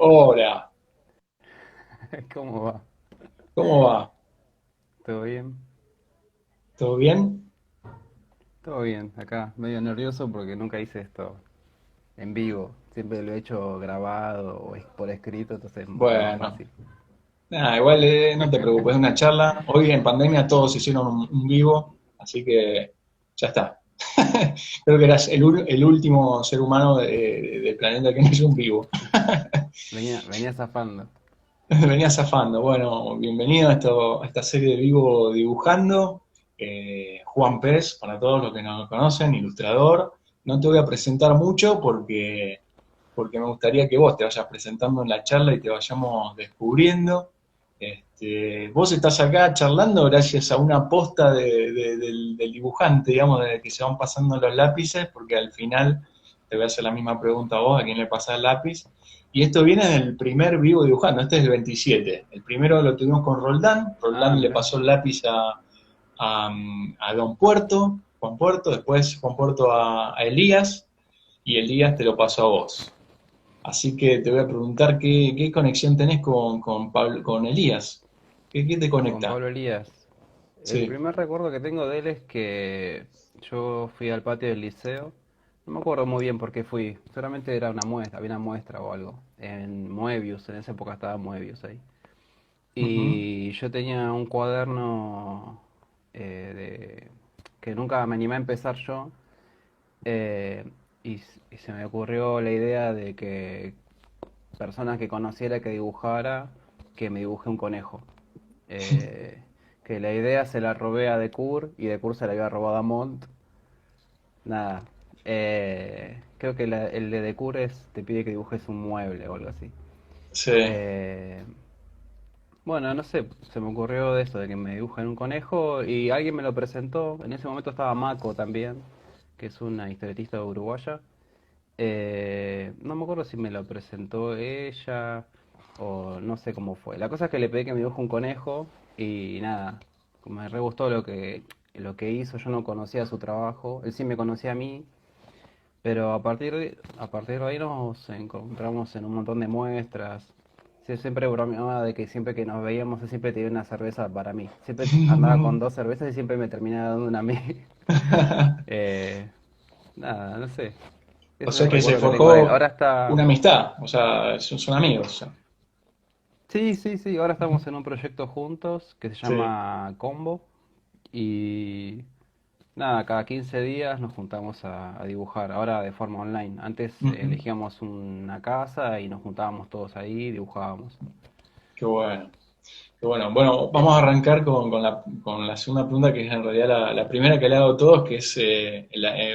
Hola, ¿Cómo va? ¿cómo va? ¿Todo bien? ¿Todo bien? Todo bien, acá medio nervioso porque nunca hice esto en vivo. Siempre lo he hecho grabado o por escrito, entonces es un poco más Bueno, fácil. nada, igual no te preocupes, es una charla. Hoy en pandemia todos hicieron un vivo, así que ya está. Creo que eras el último ser humano del planeta que no hizo un vivo. Venía zafando. Venía zafando. Bueno, bienvenido a esta serie de vivo dibujando. Juan Pérez, para todos los que no lo conocen, ilustrador. No te voy a presentar mucho porque me gustaría que vos te vayas presentando en la charla y te vayamos descubriendo. Vos estás acá charlando gracias a una posta del dibujante, digamos, de que se van pasando los lápices, porque al final te voy a hacer la misma pregunta a vos, a quién le pasa el lápiz. Y esto viene del primer vivo dibujando, este es el 27. El primero lo tuvimos con Roldán, Ah, Roldán le mirá. pasó el lápiz a Don Puerto, Juan Puerto, después Juan Puerto a Elías, y Elías te lo pasó a vos. Así que te voy a preguntar qué conexión tenés con Pablo, con Elías. ¿Qué te Con conecta? Pablo Elías. El Sí. primer recuerdo que tengo de él es que yo fui al patio del liceo. No me acuerdo muy bien por qué fui. Seguramente era una muestra, había una muestra o algo. En Moebius, en esa época estaba Moebius ahí. Ujú. Y yo tenía un cuaderno que nunca me animé a empezar yo. eh, y se me ocurrió la idea de que personas que conociera que dibujara, que me dibuje un conejo. Eh, que la idea se la robé a Decour y Decour se la había robado a Mont. Nada. Creo que el de Decour te pide que dibujes un mueble o algo así. Sí. Eh, Bueno, no sé, se me ocurrió de eso, de que me dibujen un conejo y alguien me lo presentó. En ese momento estaba Mako también, que es una historietista uruguaya. No me acuerdo si me lo presentó ella o no sé cómo fue. La cosa es que le pedí que me dibuje un conejo y nada, me re gustó lo que hizo. Yo no conocía su trabajo, él sí me conocía a mí, pero a partir de ahí nos encontramos en un montón de muestras. Sí, siempre bromeaba de que siempre que nos veíamos él siempre tenía una cerveza para mí. Siempre andaba con dos cervezas y siempre me terminaba dando una a mí. Eh, Nada, no sé. O Ese es sea el que se recuerdo que tengo de él. forjó Ahora está... una amistad, o sea, son amigos. O sea. Sí, sí, sí. Ahora estamos en un proyecto juntos que se Sí. llama Combo. Y nada, cada 15 días nos juntamos a dibujar, ahora de forma online. Antes Ujú. elegíamos una casa y nos juntábamos todos ahí y dibujábamos. Qué bueno. Qué bueno. Bueno, vamos a arrancar con la segunda pregunta, que es en realidad la primera que le hago a todos, que es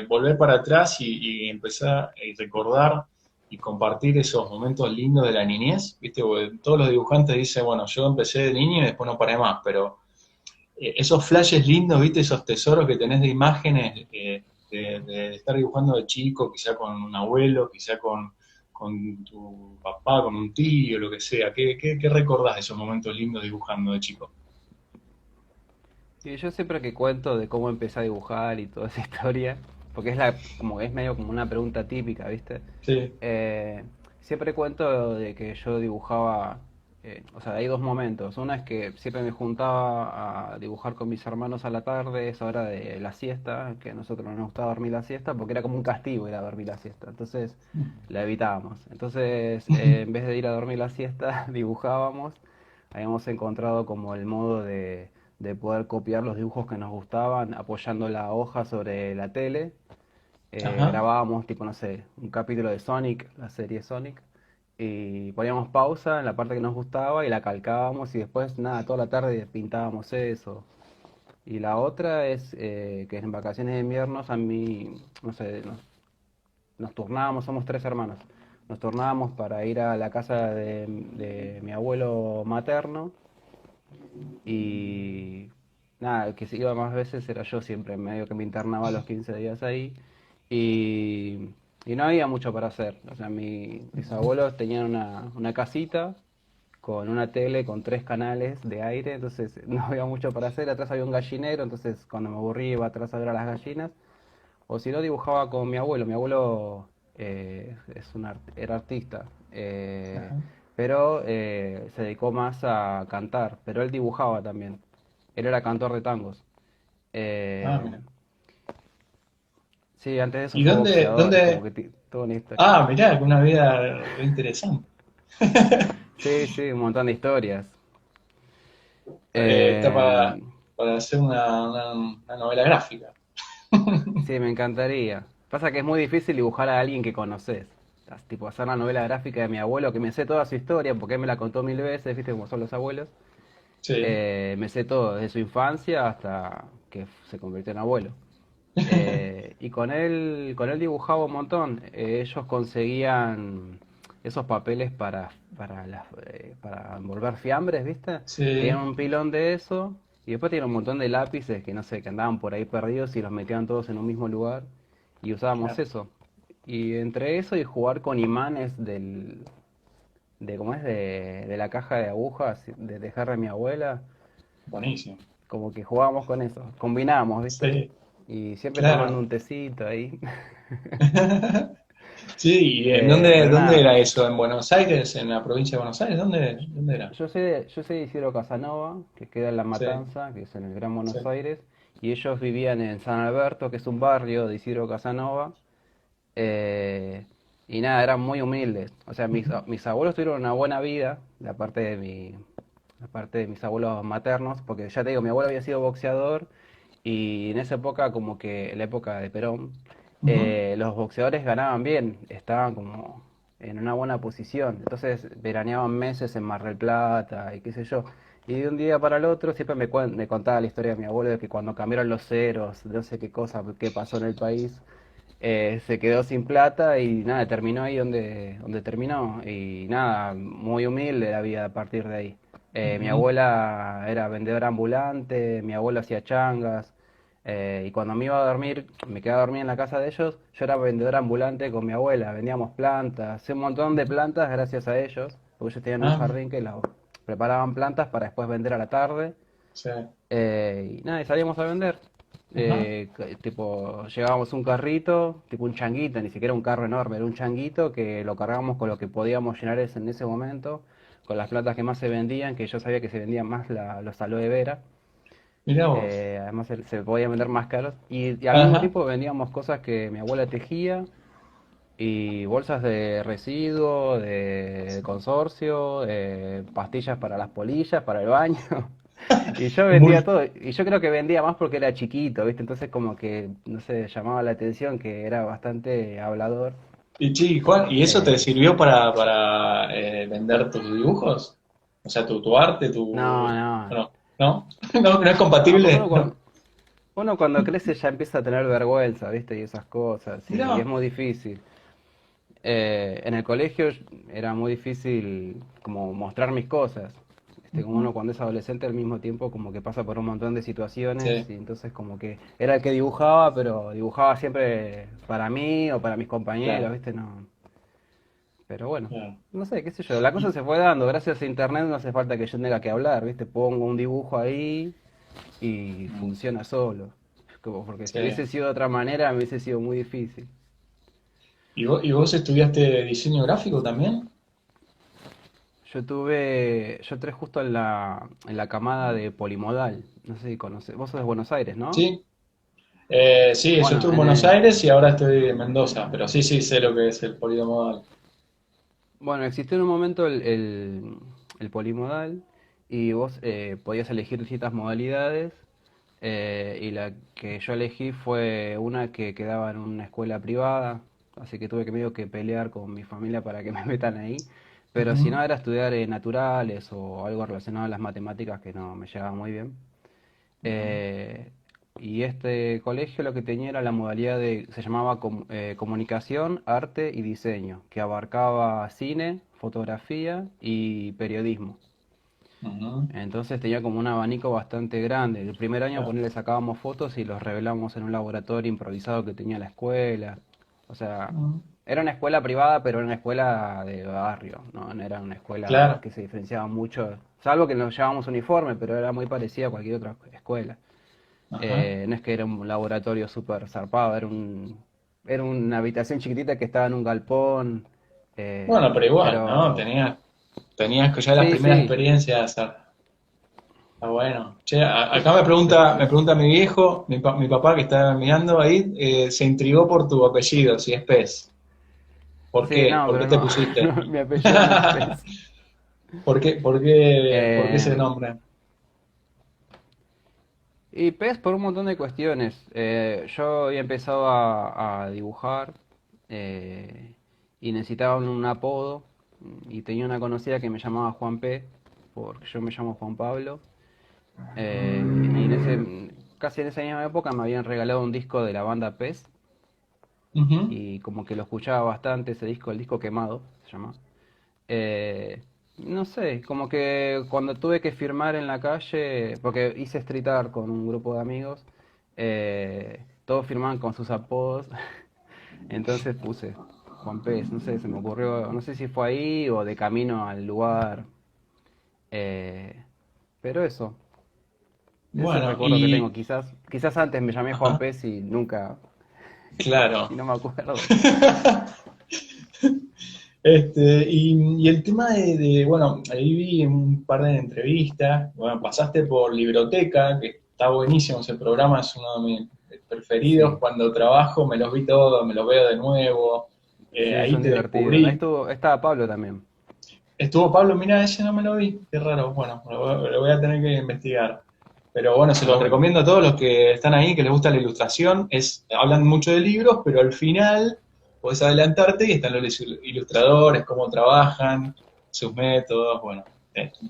volver para atrás y empezar a recordar y compartir esos momentos lindos de la niñez. ¿Viste? Porque todos los dibujantes dicen, bueno, yo empecé de niño y después no paré más, pero esos flashes lindos, ¿viste? Esos tesoros que tenés de imágenes de estar dibujando de chico, quizá con un abuelo, quizá con tu papá, con un tío, lo que sea. ¿Qué recordás de esos momentos lindos dibujando de chico? Y yo siempre que cuento de cómo empecé a dibujar y toda esa historia, porque como es medio como una pregunta típica, ¿viste? Sí. Eh, Siempre cuento de que yo dibujaba, o sea, hay dos momentos. Una es que siempre me juntaba a dibujar con mis hermanos a la tarde, esa hora de la siesta, que a nosotros no nos gustaba dormir la siesta, porque era como un castigo ir a dormir la siesta. Entonces la evitábamos. Entonces, en vez de ir a dormir la siesta, dibujábamos. Habíamos encontrado como el modo de poder copiar los dibujos que nos gustaban apoyando la hoja sobre la tele. Ajá. Grabábamos tipo, no sé, un capítulo de Sonic, la serie Sonic, y poníamos pausa en la parte que nos gustaba y la calcábamos y después, nada, toda la tarde pintábamos eso. Y la otra es que en vacaciones de invierno a mí, no sé, nos turnábamos, somos tres hermanos, nos turnábamos para ir a la casa de mi abuelo materno y nada, el que se iba más veces era yo siempre, medio que me internaba los 15 días ahí. Y, y no había mucho para hacer. O sea, mis abuelos tenían una casita con una tele con tres canales de aire, entonces no había mucho para hacer. Atrás había un gallinero, entonces cuando me aburría iba atrás a ver a las gallinas. O si no, dibujaba con mi abuelo. Mi abuelo era artista. Ajá. pero se dedicó más a cantar, pero él dibujaba también. Él era cantor de tangos. Ah, Eh, mira. sí, antes de eso ¿Y fue boxeador, es como que toda una historia. Ah, mirá, que una vida re interesante. Sí, sí, un montón de historias. Está Eh, para hacer una novela gráfica. sí, me encantaría. Pasa que es muy difícil dibujar a alguien que conoces. Tipo, hacer la novela gráfica de mi abuelo, que me sé toda su historia, porque él me la contó mil veces, viste cómo son los abuelos. Sí. Me sé todo, desde su infancia hasta que se convirtió en abuelo. Y con él dibujaba un montón. Ellos conseguían esos papeles para envolver fiambres, ¿viste? Tenían Sí, un pilón de eso y después tenían un montón de lápices que no sé, que andaban por ahí perdidos y los metían todos en un mismo lugar y usábamos claro. eso. Y entre eso y jugar con imanes ¿cómo es? De la caja de agujas de tejer de mi abuela, Buenísimo. como que jugábamos con eso, combinábamos, ¿viste? Sí, Y siempre tomando claro. un tecito ahí. Sí, ¿y en dónde, Pero dónde nada, era eso? ¿En Buenos Aires? ¿En la provincia de Buenos Aires? ¿Dónde era? yo soy de Isidro Casanova, que queda en La Sí, Matanza, que es en el Gran sí. Buenos Aires, y ellos vivían en San Alberto, que es un barrio de Isidro Casanova, eh, y nada, eran muy humildes. O sea, mis abuelos tuvieron una buena vida, la parte de mis abuelos maternos, porque ya te digo, mi abuelo había sido boxeador, y en esa época, como que en la época de Perón, Ujú. los boxeadores ganaban bien, estaban como en una buena posición. Entonces veraneaban meses en Mar del Plata y qué sé yo. Y de un día para el otro siempre me contaba la historia de mi abuelo de que cuando cambiaron los ceros, de no sé qué cosa, qué pasó en el país, se quedó sin plata y nada, terminó ahí donde terminó. Y nada, muy humilde la vida a partir de ahí. Mi Ujú. abuela era vendedora ambulante, mi abuelo hacía changas. Y cuando me iba a dormir, me quedaba a dormir en la casa de ellos, yo era vendedora ambulante con mi abuela, vendíamos plantas, un montón de plantas gracias a ellos, porque ellos tenían un Ah, jardín que preparaban plantas para después vender a la tarde. sí. Y nada, y salíamos a vender. Ajá. Tipo, llevábamos un carrito, tipo un changuito, ni siquiera un carro enorme, era un changuito que lo cargábamos con lo que podíamos llenar en ese momento, con las plantas que más se vendían, que yo sabía que se vendían más los aloe vera. Mirá vos. Además se podían vender más caros. Y al mismo Ajá. tiempo vendíamos cosas que mi abuela tejía y bolsas de residuo, de Sí. consorcio, pastillas para las polillas, para el baño. Y yo vendía Muy. todo. Y yo creo que vendía más porque era chiquito, ¿viste? Entonces como que, no sé, llamaba la atención que era bastante hablador. Y sí, Juan, ¿y eso te Eh, sirvió para vender tus dibujos? O sea, tu arte, no, tu... no. No, ¿no? ¿No, no es No, porque compatible? No. uno cuando crece ya empieza a tener vergüenza, ¿viste? Y esas cosas. Y es Mirá. muy difícil. En el colegio era muy difícil como mostrar mis cosas. Como Ujú. uno cuando es adolescente al mismo tiempo como que pasa por un montón de situaciones Sí, y entonces como que era el que dibujaba, pero dibujaba siempre para mí o para mis compañeros, claro, ¿viste? No. Pero bueno, claro. no sé, qué sé yo, la cosa Y, se fue dando, gracias a internet no hace falta que yo tenga que hablar, ¿viste? Pongo un dibujo ahí y mm, funciona solo. Como porque si sí. hubiese sido de otra manera me hubiese sido muy difícil. Y vos estudiaste diseño gráfico también? Yo entré justo en la camada de Polimodal, no sé si conoces, vos sos de Buenos Aires, ¿no? Sí. Sí, yo Bueno, estuve en Buenos Aires y ahora estoy en Mendoza, pero sí, sí, sé lo que es el polidomodal. bueno, existió en un momento el Polimodal y vos podías elegir distintas modalidades y la que yo elegí fue una que quedaba en una escuela privada, así que tuve que medio que pelear con mi familia para que me metan ahí, pero si Ujú. no era estudiar naturales o algo relacionado a las matemáticas que no me llevaba muy bien. Ujú. Eh, y este colegio lo que tenía era la modalidad se llamaba Comunicación, Arte y Diseño, que abarcaba cine, fotografía y periodismo. Ujú. Entonces tenía como un abanico bastante grande. El primer año Claro. ponerle sacábamos fotos y los revelamos en un laboratorio improvisado que tenía la escuela. O sea, Ujú. era una escuela privada, pero era una escuela de barrio, no era una escuela Claro. que se diferenciaba mucho, salvo que nos llevábamos uniforme, pero era muy parecida a cualquier otra escuela. Ajá. No es que era un laboratorio súper zarpado, era una habitación chiquitita que estaba en un galpón, Bueno, pero igual, ¿no? pero Tenías que ya las Sí, primeras sí, experiencias. Está bueno. Che, acá me sí. pregunta mi viejo, mi papá que está mirando ahí, se intrigó por tu apellido, si es Pez. ¿Por Sí, qué? no, ¿Por qué pero te no, pusiste? mi apellido no es Pez. Por qué ese Eh, nombre? y Pez por un montón de cuestiones. Yo había empezado a dibujar eh, y necesitaba un apodo y tenía una conocida que me llamaba Juan P, porque yo me llamo Juan Pablo. Y casi en esa misma época me habían regalado un disco de la banda Pez Ujú. y como que lo escuchaba bastante ese disco, el disco quemado se llama. Eh, no sé, como que cuando tuve que firmar en la calle, porque hice street art con un grupo de amigos, todos firmaban con sus apodos, entonces puse Juan Pez, no sé, se me ocurrió, no sé si fue ahí o de camino al lugar, eh, pero eso, ese es el Bueno, recuerdo que tengo, quizás antes me llamé Juan ajá, Pez y nunca, y claro. no me acuerdo. Y el tema bueno, ahí vi un par de entrevistas, bueno, pasaste por Libroteca, que está buenísimo ese programa, es uno de mis preferidos, Sí, cuando trabajo me los vi todos, me los veo de nuevo, sí, ahí son te divertidos. Ahí descubrí. estuvo, estaba Pablo también. Estuvo Pablo, mira, ese no me lo vi, qué raro, bueno, lo voy a tener que investigar. Pero bueno, se Está los bueno. recomiendo a todos los que están ahí, que les gusta la ilustración. Hablan mucho de libros, pero al final podés adelantarte y están los ilustradores, cómo trabajan, sus métodos, bueno,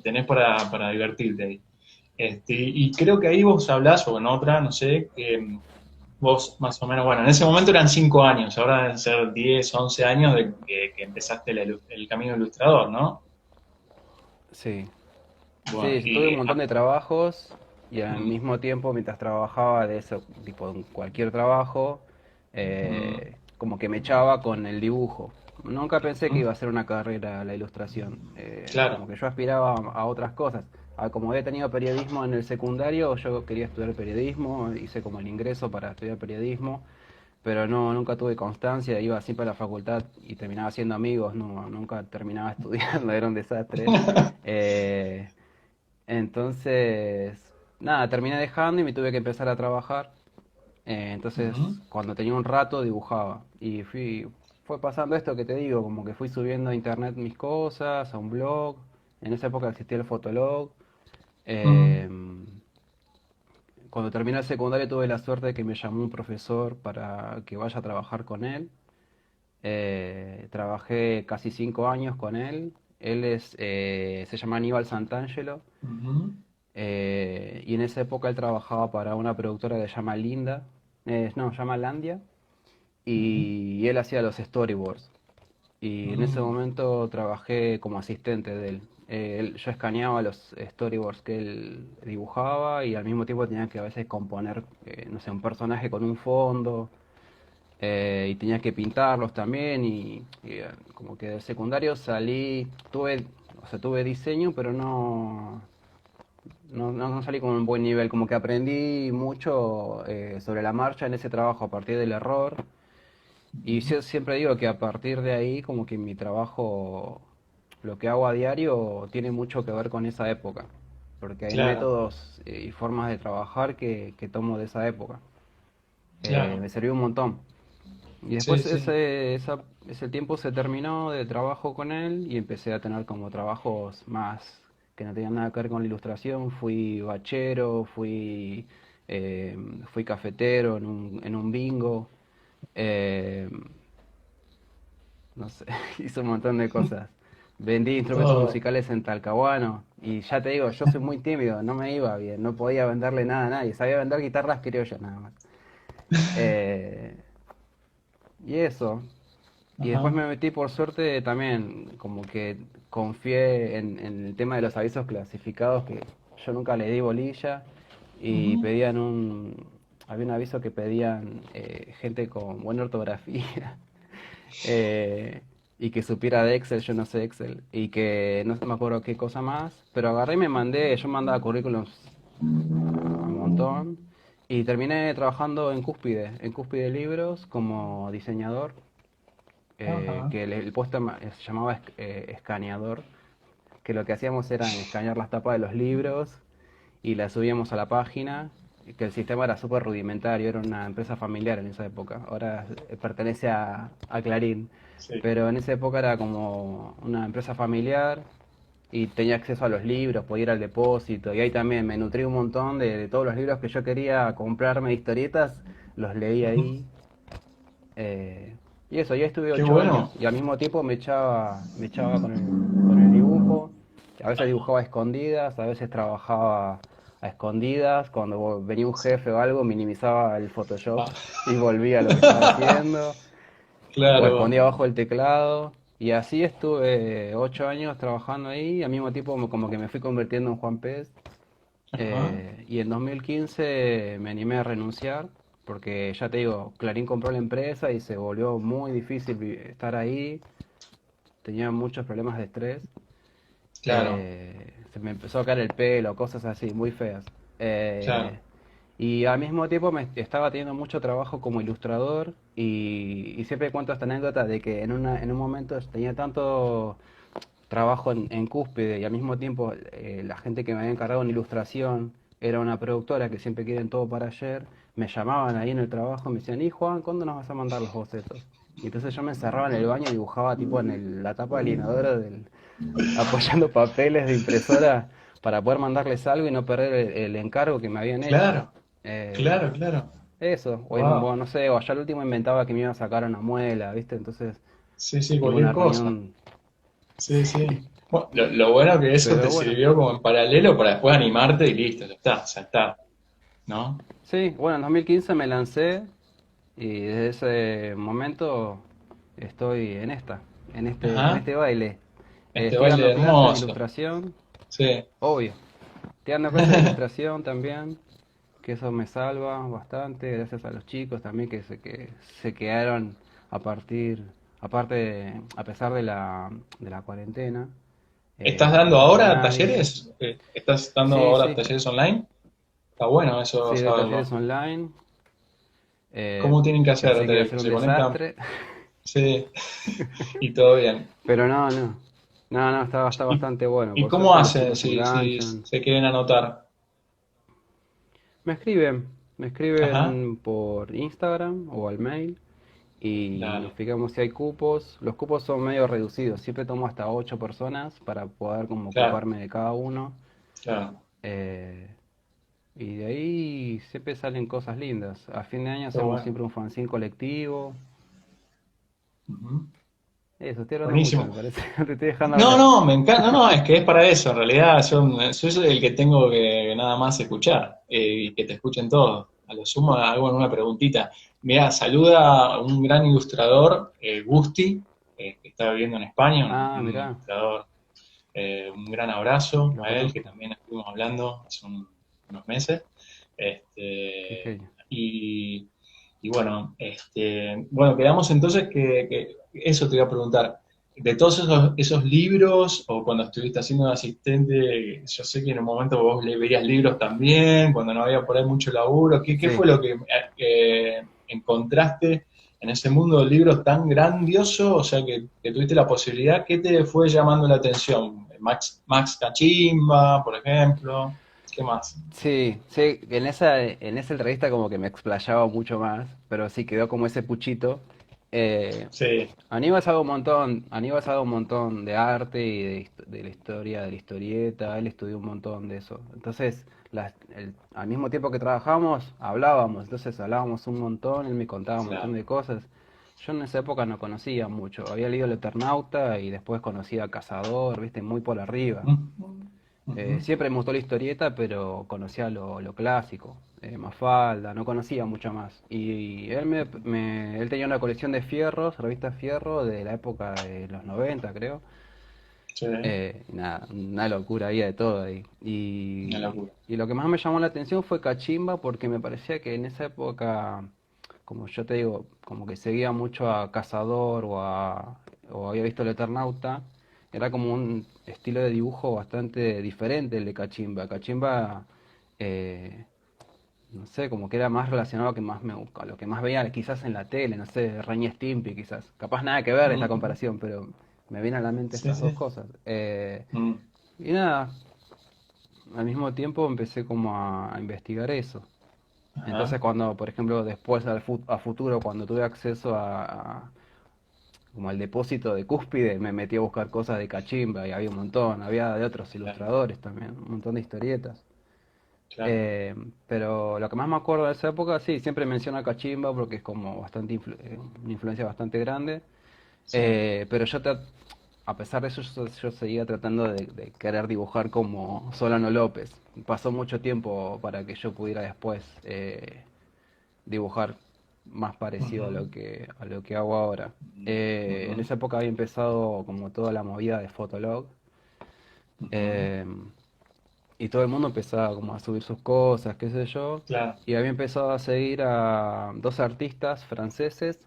tenés para divertirte ahí. Y creo que ahí vos hablás, o en otra, no sé, que vos más o menos, bueno, en ese momento eran 5 años, ahora deben ser 10, 11 años de que empezaste el camino ilustrador, ¿no? Sí. Bueno, Sí, tuve un y montón de trabajos y al mm, mismo tiempo, mientras trabajaba de eso, tipo en cualquier trabajo, mm, como que me echaba con el dibujo. Nunca pensé que mm, iba a ser una carrera la ilustración. Como claro. que yo aspiraba a otras cosas. Como había tenido periodismo en el secundario, yo quería estudiar periodismo, hice como el ingreso para estudiar periodismo, pero no, nunca tuve constancia, iba siempre a la facultad y terminaba siendo amigos, no, nunca terminaba estudiando, era un desastre. Eh, entonces, nada, terminé dejando y me tuve que empezar a trabajar. Ujú. Entonces, cuando tenía un rato, dibujaba. Fue pasando esto que te digo, como que fui subiendo a internet mis cosas, a un blog. En esa época existía el Fotolog. Mm, Eh, Cuando terminé el secundario tuve la suerte de que me llamó un profesor para que vaya a trabajar con él. Trabajé casi 5 años con él. Se llama Aníbal Santangelo. ujú, Y en esa época él trabajaba para una productora que se llama Linda, no, se llama Landia, ujú, y él hacía los storyboards. Y en ese mm, momento trabajé como asistente de él. Yo escaneaba los storyboards que él dibujaba y al mismo tiempo tenía que a veces componer, no sé, un personaje con un fondo, y tenía que pintarlos también como que del secundario o sea, tuve diseño, pero no salí con un buen nivel, como que aprendí mucho sobre la marcha en ese trabajo a partir del error. Y ujú. yo siempre digo que a partir de ahí, como que mi trabajo, lo que hago a diario, tiene mucho que ver con esa época. Porque hay Claro, métodos y formas de trabajar que tomo de esa época. claro. Me sirvió un montón. Y Sí, después sí. ese tiempo se terminó de trabajo con él y empecé a tener como trabajos más que no tenían nada que ver con la ilustración. Fui bachero, eh, fui cafetero en un bingo. eh, no sé, hice un montón de cosas. Vendí instrumentos Todo. musicales en Talcahuano y ya te digo, yo soy muy tímido, no me iba bien, no podía venderle nada a nadie. Sabía vender guitarras criollas nada más. Eh, y eso. Y después Ajá. me metí por suerte también, como que confié en el tema de los avisos clasificados, que yo nunca le di bolilla, y Ujú. había un aviso que pedían gente con buena ortografía, eh, y que supiera de Excel, yo no sé Excel, y que no me acuerdo qué cosa más, pero agarré y yo mandaba currículums a un montón, y terminé trabajando en Cúspide Libros como diseñador, Ajá. que el puesto se llamaba escaneador, que lo que hacíamos era escanear las tapas de los libros y las subíamos a la página, que el sistema era súper rudimentario, era una empresa familiar en esa época, ahora pertenece a Clarín, Sí. pero en esa época era como una empresa familiar y tenía acceso a los libros, podía ir al depósito y ahí también me nutrí un montón de todos los libros que yo quería comprarme de historietas, los leí ahí. eh, y eso, ya estuve Qué 8 años bueno. y al mismo tiempo me echaba con el dibujo. A veces dibujaba a escondidas, a veces trabajaba a escondidas. Cuando venía un jefe o algo, minimizaba el Photoshop Ah, y volvía a lo que estaba haciendo. O claro. escondía abajo el teclado. Y así estuve 8 años trabajando ahí. Y al mismo tiempo como que me fui convirtiendo en Juan Pez. Ajá. Y en 2015 me animé a renunciar, porque ya te digo, Clarín compró la empresa y se volvió muy difícil estar ahí, tenía muchos problemas de estrés, Claro, se me empezó a caer el pelo, cosas así, muy feas. claro. Eh, y al mismo tiempo me estaba teniendo mucho trabajo como ilustrador y siempre cuento esta anécdota de que en un momento tenía tanto trabajo en Cúspide y al mismo tiempo la gente que me había encargado en ilustración era una productora que siempre quieren todo para ayer, me llamaban ahí en el trabajo y me decían, y Juan, ¿cuándo nos vas a mandar los bocetos? Y entonces yo me encerraba en el baño y dibujaba tipo en la tapa del inodoro apoyando papeles de impresora para poder mandarles algo y no perder el encargo que me habían hecho. Claro, Eh, claro, claro. eso, o Wow. bueno, no sé, o allá al último inventaba que me iba a sacar una muela, ¿viste? Entonces, Sí, sí, tipo cualquier una cosa. reunión. Sí, sí. Bueno, lo bueno que eso te Pero bueno, sirvió como en paralelo para después animarte y listo, ya está, ¿no? sí, bueno, en 2015 me lancé y desde ese momento estoy en Ajá. este baile. Este Estoy baile dando clases de hermoso. ilustración, Sí. obvio. Estoy dando clases de ilustración también, que eso me salva bastante, gracias a los chicos también que se quedaron a partir, a pesar de la cuarentena. ¿Estás No dando faltó ahora nadie. talleres? ¿Estás dando Sí, ahora sí, talleres online? Está bueno eso sí, doy talleres saberlo. online. ¿Cómo tienen que hacer? Pensé que iba a ser un ¿Se conectan? desastre. Sí. Y todo bien. Pero no, no. No, no, está ¿Y, bastante bueno. y Por cómo suerte los hacen chicos se si enganchan. se quieren anotar? Me escriben, me Ajá. escriben por Instagram o al mail y nos Dale. fijamos si hay cupos. Los cupos son medio reducidos. Siempre tomo hasta 8 personas para poder como Claro, ocuparme de cada uno. claro. Eh, y de ahí siempre salen cosas lindas. A fin de año Qué hacemos bueno. siempre un fanzine colectivo. Ujú. Eso, estoy hablando mucho, me Buenísimo. parece. Te estoy dejando No, hablar. no, me encanta. No, no, es que es para eso. En realidad, yo soy el que tengo que nada más escuchar y que te escuchen todos. A lo sumo, hago una preguntita. Mira, saluda a un gran ilustrador, Gusti, que está viviendo en España, Ah, un mirá, ilustrador. Un gran abrazo lo a él, que conozco. también estuvimos hablando hace unos meses. Qué Este, genio. y, y bueno, bueno, quedamos entonces que eso te iba a preguntar. De todos esos libros, o cuando estuviste haciendo de asistente, yo sé que en un momento vos le veías libros también, cuando no había por ahí mucho laburo, ¿qué Sí, fue lo que encontraste en ese mundo de libros tan grandioso? O sea, que tuviste la posibilidad, ¿qué te fue llamando la atención? Max Cachimba, por ejemplo, ¿qué más? sí, sí, en esa revista como que me explayaba mucho más, pero sí quedó como ese puchito. Eh, Sí, Aníbal sabe un montón, Aníbal sabe un montón de arte y de la historia, de la historieta, él estudió un montón de eso. Entonces, al mismo tiempo que trabajamos, hablábamos, entonces hablábamos un montón, él me contaba un montón claro. de cosas. Yo en esa época no conocía mucho, había leído El Eternauta y después conocía Cazador, viste, muy por arriba. Ujú, ujú, Siempre me gustó la historieta, pero conocía lo clásico, Mafalda, no conocía mucho más. Y él, él tenía una colección de fierros, revistas fierro, de la época de los 90 creo. sí, Y nada, una locura, había de todo ahí. una locura. Y lo que más me llamó la atención fue Cachimba, porque me parecía que en esa época, como yo te digo, como que seguía mucho a Cazador o había visto El Eternauta, era como un estilo de dibujo bastante diferente el de Cachimba. Cachimba, eh, no sé, como que era más relacionado a, a lo que más veía quizás en la tele, no sé, Ren y Stimpy quizás. Capaz nada que ver esta Mm, comparación, pero me vienen a la mente sí, estas dos sí. cosas. Mm. Y nada, al mismo tiempo empecé como a investigar eso. Entonces Ajá, cuando, por ejemplo, después a futuro, cuando tuve acceso como al depósito de Cúspide, me metí a buscar cosas de Cachimba y había un montón, había de otros claro, ilustradores también, un montón de historietas. claro. Eh, pero lo que más me acuerdo de esa época, sí, siempre menciono a Cachimba porque es como una influencia bastante grande. Sí. Pero a pesar de eso, yo seguía tratando de querer dibujar como Solano López. Pasó mucho tiempo para que yo pudiera después dibujar más parecido Ujú, a lo que hago ahora. En ujú, esa época había empezado como toda la movida de Fotolog. ujú. eh, y todo el mundo empezaba como a subir sus cosas, qué sé yo. Claro, Y había empezado a seguir a dos artistas franceses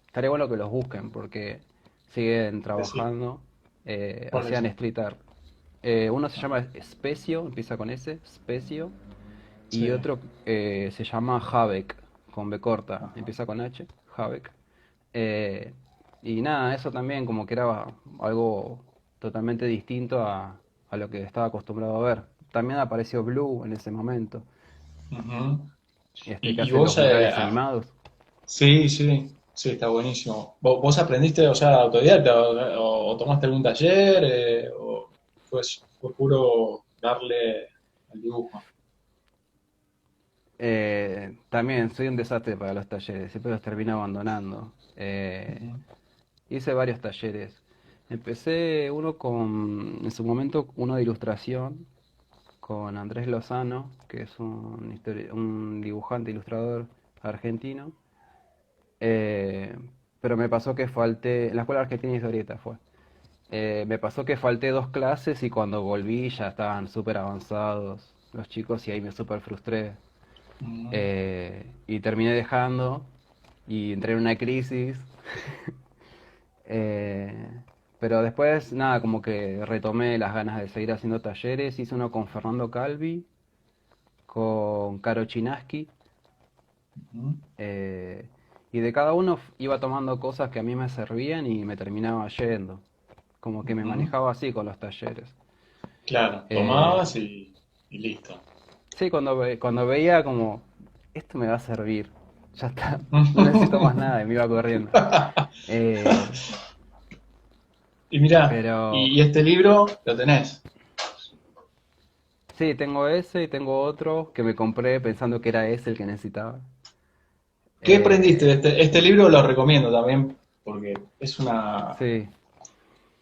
estaría bueno que los busquen porque siguen sí. trabajando, ¿Cuáles hacían son? street art. Uno se llama Ajá. Specio, empieza con S, Specio, y Sí. otro se llama Havek, con B corta, Ajá. empieza con H, Havek. Eh, y nada, eso también como que era algo totalmente distinto a lo que estaba acostumbrado a ver. También apareció Blue en ese momento, Ujú. que Y hace vos, los murales animados. sí, sí, sí, está buenísimo. ¿Vos aprendiste, o sea, autodidacta o tomaste algún taller o fue puro darle al dibujo? También soy un desastre para los talleres, siempre los termino abandonando. Ujú, Hice varios talleres. Empecé en su momento, uno de ilustración con Andrés Lozano, que es un dibujante, ilustrador argentino. Eh, pero me pasó que falté, en la Escuela Argentina de Historieta fue. Me pasó que falté dos clases y cuando volví ya estaban súper avanzados los chicos y ahí me súper frustré. ujú, Y terminé dejando y entré en una crisis. Eh, pero después, nada, como que retomé las ganas de seguir haciendo talleres. Hice uno con Fernando Calvi, con Caro Chinaski. ujú, eh, y de cada uno iba tomando cosas que a mí me servían y me terminaba yendo. Como que me ujú. manejaba así con los talleres. Claro, Eh, tomabas y listo. sí, cuando veía como, esto me va a servir. Ya está, no necesito más nada y me iba corriendo. Eh, Y mirá, pero y este libro lo tenés. sí, tengo ese y tengo otro que me compré pensando que era ese el que necesitaba. ¿Qué aprendiste de Eh, este libro? Lo recomiendo también porque sí,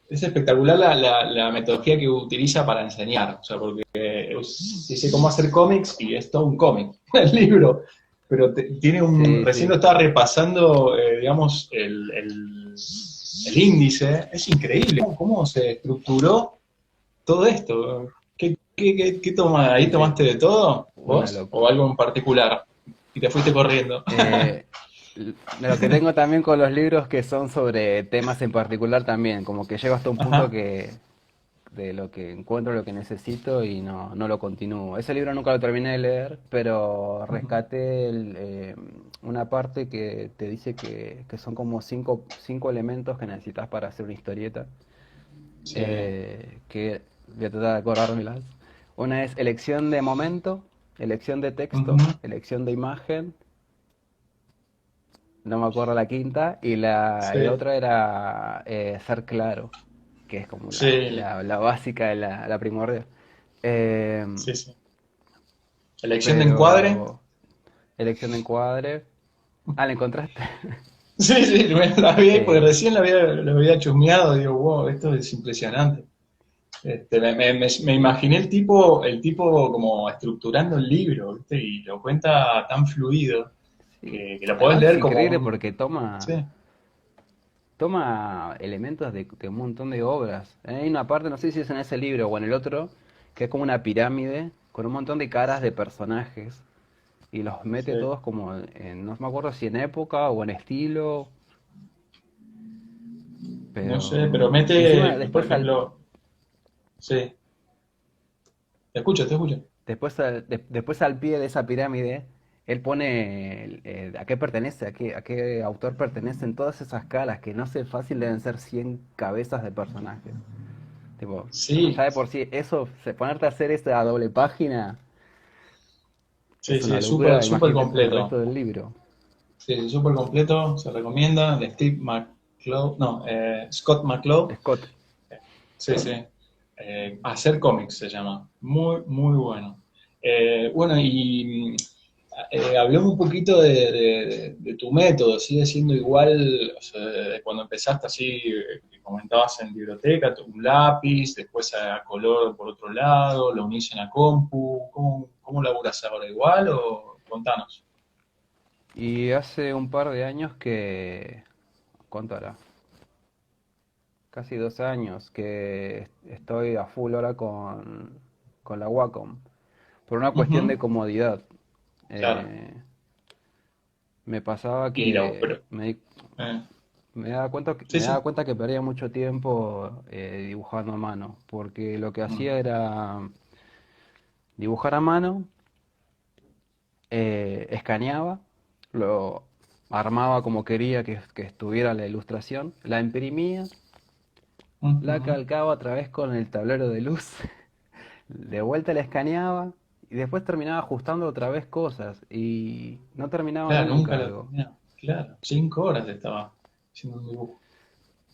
es espectacular la metodología que utiliza para enseñar. O sea, porque dice cómo hacer cómics y es todo un cómic, el libro. Pero tiene sí, recién sí. lo estaba repasando, digamos, el índice. Es increíble cómo se estructuró todo esto. ¿Qué ahí Sí, sí, tomaste de todo una vos? ¿O locura. algo en particular? Y te fuiste corriendo. Eh, lo que tengo también con los libros que son sobre temas en particular también, como que llego hasta un punto Ajá. que de lo que encuentro, lo que necesito y no lo continúo. Ese libro nunca lo terminé de leer, pero Ujú. rescaté una parte que te dice que son como cinco elementos que necesitas para hacer una historieta, Sí. que voy a tratar de acordármelas. Una es elección de momento, elección de texto, Ujú. elección de imagen, no me acuerdo la quinta, y la Sí. otra era ser claro, que es como Sí. la básica, la primordial. Eh, Sí, sí. Elección de encuadre. pero elección de encuadre. Ah, ¿la encontraste? Sí, sí, la vi ahí porque Eh, recién la había chusmeado, digo, wow, esto es impresionante. Me imaginé el tipo como estructurando el libro, ¿viste? Y lo cuenta tan fluido sí. que lo podés Además es leer como increíble un... porque Sí, toma elementos de un montón de obras. Hay una parte, no sé si es en ese libro o en el otro, que es como una pirámide con un montón de caras de personajes. Y los mete sí. todos como no me acuerdo si en época o en estilo, No sé, pero pero... Y encima mete, por ejemplo, sí, te escucho, te escucho. después al pie de esa pirámide, él pone a qué pertenece, a qué autor pertenecen todas esas caras, que no sé fácil deben ser 100 cabezas de personajes. Tipo, Sí, ya de por sí, eso, ponerte a hacer esa doble página sí, es sí, una es súper, locura, súper imagínate el completo. resto del libro. Sí, es súper completo, se recomienda, de Steve McCloud, no, Scott McCloud. Scott. Sí, sí. Hacer cómics se llama. Muy, muy bueno. Bueno, y hablemos un poquito de tu método. ¿Sigue siendo igual, o sea, de cuando empezaste así, que comentabas en biblioteca, un lápiz, después a color por otro lado, lo unís en la compu? ¿Cómo laburas ahora? ¿Igual o contanos? Y hace un par de años que, ¿cuánto hará? Casi 2 años que estoy a full ahora con la Wacom. Por una cuestión de Ujú, comodidad. claro. Eh, Me pasaba Y la, que pero, eh, sí, me daba sí. cuenta que perdía mucho tiempo dibujando a mano, porque lo que Mm, hacía era dibujar a mano, escaneaba, lo armaba como quería que estuviera la ilustración, la imprimía, la ujú. calcaba otra vez con el tablero de luz, de vuelta la escaneaba y después terminaba ajustando otra vez cosas y no terminaba Claro, nunca nunca lo algo. tenía. Claro, 5 horas estaba haciendo un dibujo.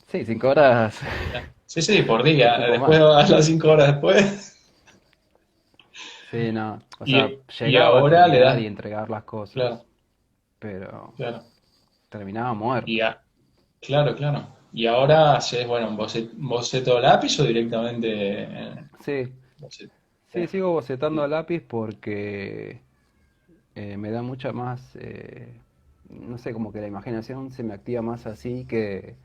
Sí, 5 horas, Claro. Sí, sí, por un día. poco Después más. a las 5 horas después. Sí, no, o sea, Y llegaba a ahora le terminar y das. entregar las cosas, Claro, pero claro. terminaba Y muerto. claro, claro. Y ahora haces, bueno, un boceto lápiz o directamente Sí, boceto. Sí. sí, sigo bocetando a Y- lápiz porque me da mucha más, no sé, como que la imaginación se me activa más así que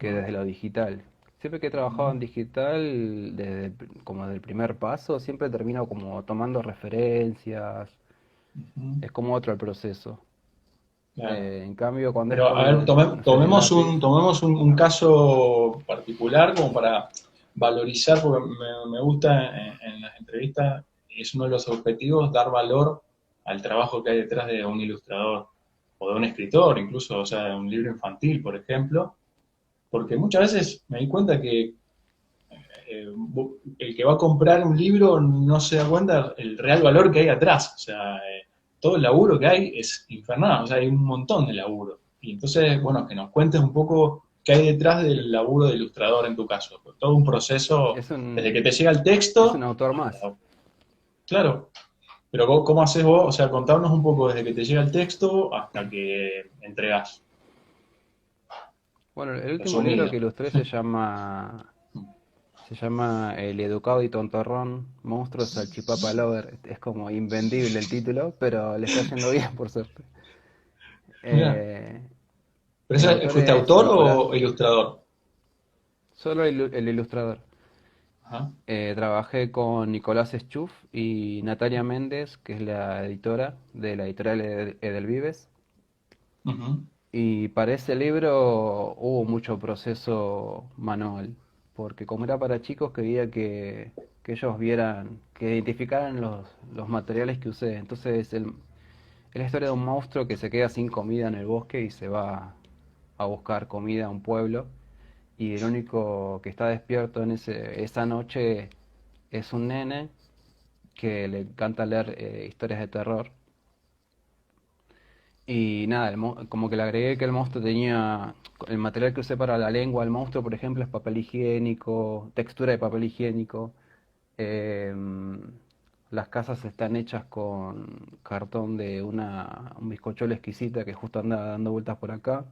mm, desde lo digital. Siempre que he trabajado ujú, en digital, como del primer paso, siempre termino como tomando referencias, ujú, es como otro el proceso. claro. En cambio, cuando es Pero, a ver, con, no sé, lápiz. tomemos un caso particular como para valorizar, porque me gusta en las entrevistas, es uno de los objetivos, dar valor al trabajo que hay detrás de un ilustrador o de un escritor, incluso, o sea, de un libro infantil, por ejemplo, porque muchas veces me di cuenta que el que va a comprar un libro no se da cuenta el real valor que hay atrás. O sea, todo el laburo que hay es infernal, o sea, hay un montón de laburo. Y entonces, bueno, que nos cuentes un poco qué hay detrás del laburo de ilustrador en tu caso. Todo un proceso, Es desde que un, te llega el es un texto autor más. hasta... Claro, pero ¿cómo haces vos? O sea, contanos un poco desde que te llega el texto hasta que entregas, Bueno, el último libro que resumido. ilustré se llama El educado y tontorrón, monstruo salchipapa lover. Es como invendible el título, pero le está yendo bien por suerte. Mira, Eh, ¿pero el autor fuiste es autor Nicolás, o ilustrador? solo el ilustrador. Ajá. Trabajé con Nicolás Schuf y Natalia Méndez, que es la editora de la editorial Edelvives. Ujú. Y para ese libro hubo mucho proceso manual, porque como era para chicos quería que ellos vieran, que identificaran los materiales que usé. Entonces es la historia de un monstruo que se queda sin comida en el bosque y se va a buscar comida a un pueblo. Y el único que está despierto en esa noche es un nene que le encanta leer historias de terror. Y nada, como que le agregué que el monstruo tenía, el material que usé para la lengua del monstruo, por ejemplo, es papel higiénico, textura de papel higiénico. em, las casas están hechas con cartón de un bizcochuelo exquisita que justo anda dando vueltas por acá.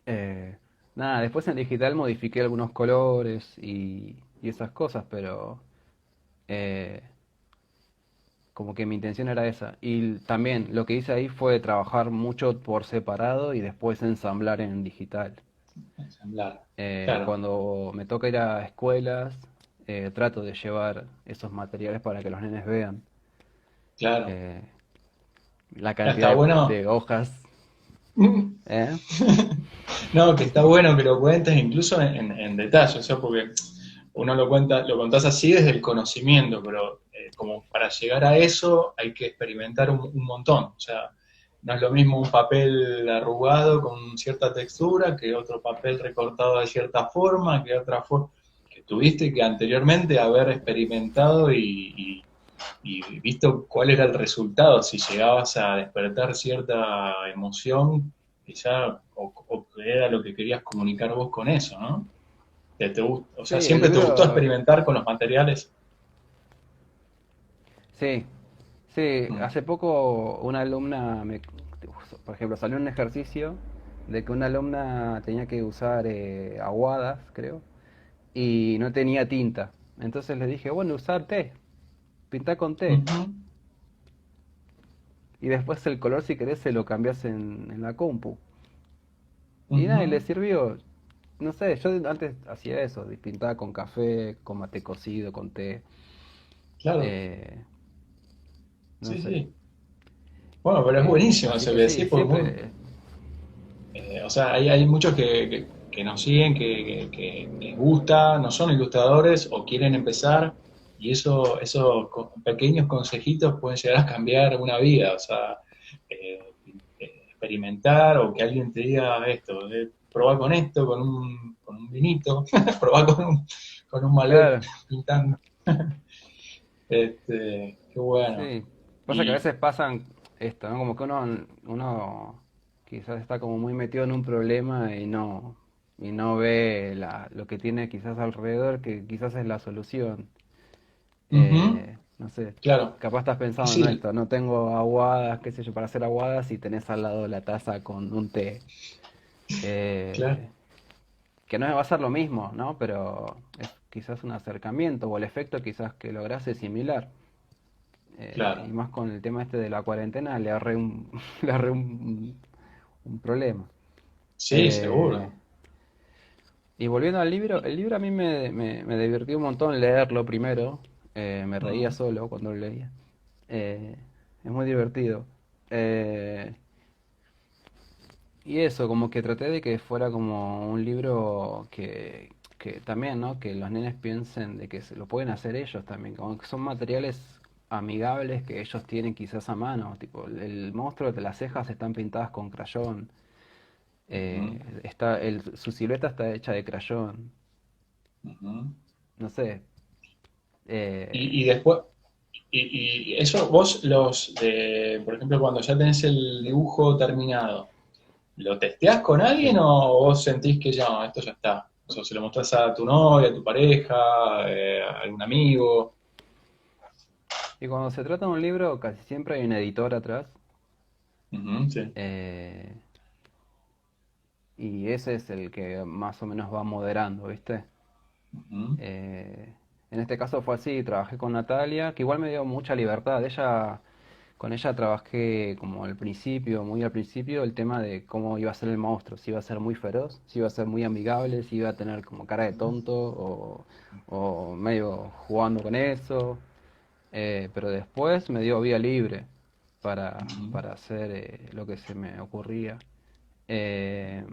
Eh, Nada, después en digital modifiqué algunos colores y esas cosas, pero eh, como que mi intención era esa. Y también lo que hice ahí fue trabajar mucho por separado y después ensamblar en digital. Ensamblar. Claro, Cuando me toca ir a escuelas, trato de llevar esos materiales para que los nenes vean claro. eh, la Está cantidad bueno. de hojas. ¿Eh? No, que está bueno que lo cuentes incluso en detalle, o sea, porque uno lo cuenta, lo contás así desde el conocimiento, pero como para llegar a eso hay que experimentar un montón. O sea, no es lo mismo un papel arrugado con cierta textura que otro papel recortado de cierta forma, que otra forma. tuviste que anteriormente haber experimentado y visto cuál era el resultado, si llegabas a despertar cierta emoción, quizá, o qué era lo que querías comunicar vos con eso, ¿no? O Sí, sea, el siempre te gustó libro, experimentar con los materiales. sí, sí, Mm. hace poco una alumna, por ejemplo, salió un ejercicio de que una alumna tenía que usar aguadas, creo, y no tenía tinta. Entonces le dije, bueno, usar té, pintar con té. Ujú, Y después el color, si querés, se lo cambias en la compu. Y nada, y le ujú. sirvió. No sé, yo antes hacía eso, pintaba con café, con mate cocido, con té. Claro, eh, no sí, sé. sí. Bueno, pero es buenísimo Así eso que que sí, decís, porque siempre. o sea, hay muchos que nos siguen, que les gusta, no son ilustradores o quieren empezar, y esos pequeños consejitos pueden llegar a cambiar una vida, o sea, experimentar o que alguien te diga esto, probar con esto, con un vinito, probar con un Malbec Claro, pintando, qué bueno. sí. Pasa que a Y, veces pasan esto, ¿no? Como que uno quizás está como muy metido en un problema y no ve lo que tiene quizás alrededor, que quizás es la solución. ujú, No sé, claro, capaz estás y pensando en sí, esto, no tengo aguadas, qué sé yo, para hacer aguadas y tenés al lado la taza con un té. claro, Eh, que no va a ser lo mismo, ¿no? Pero es quizás un acercamiento o el efecto quizás que lográs es similar. Y claro. más con el tema este de la cuarentena, le agarré le agarré un problema. Sí, Eh, seguro. y volviendo al libro, el libro a mí me divirtió un montón leerlo primero. Me reía Mm, solo cuando lo leía. Eh, es muy divertido. Eh, y eso, como que traté de que fuera como un libro que también, ¿no? Que los nenes piensen de que se lo pueden hacer ellos también, como que son materiales amigables que ellos tienen quizás a mano, tipo el monstruo de las cejas están pintadas con crayón, ujú, su silueta está hecha de crayón, ujú. no sé, Y eh, después, y eso vos por ejemplo, cuando ya tenés el dibujo terminado, ¿lo testeás con alguien sí. o vos sentís que ya, esto ya está? O sea, se lo mostrás a tu novia, a tu pareja, a algún amigo. Y cuando se trata de un libro, casi siempre hay un editor atrás. Ujú, sí. eh, y ese es el que más o menos va moderando, ¿viste? Ujú, Eh, en este caso fue así, trabajé con Natalia, que igual me dio mucha libertad. Con ella trabajé como al principio, muy al principio, el tema de cómo iba a ser el monstruo, si iba a ser muy feroz, si iba a ser muy amigable, si iba a tener como cara de tonto o medio jugando con eso. Pero después me dio vía libre ujú, para hacer lo que se me ocurría. Eh,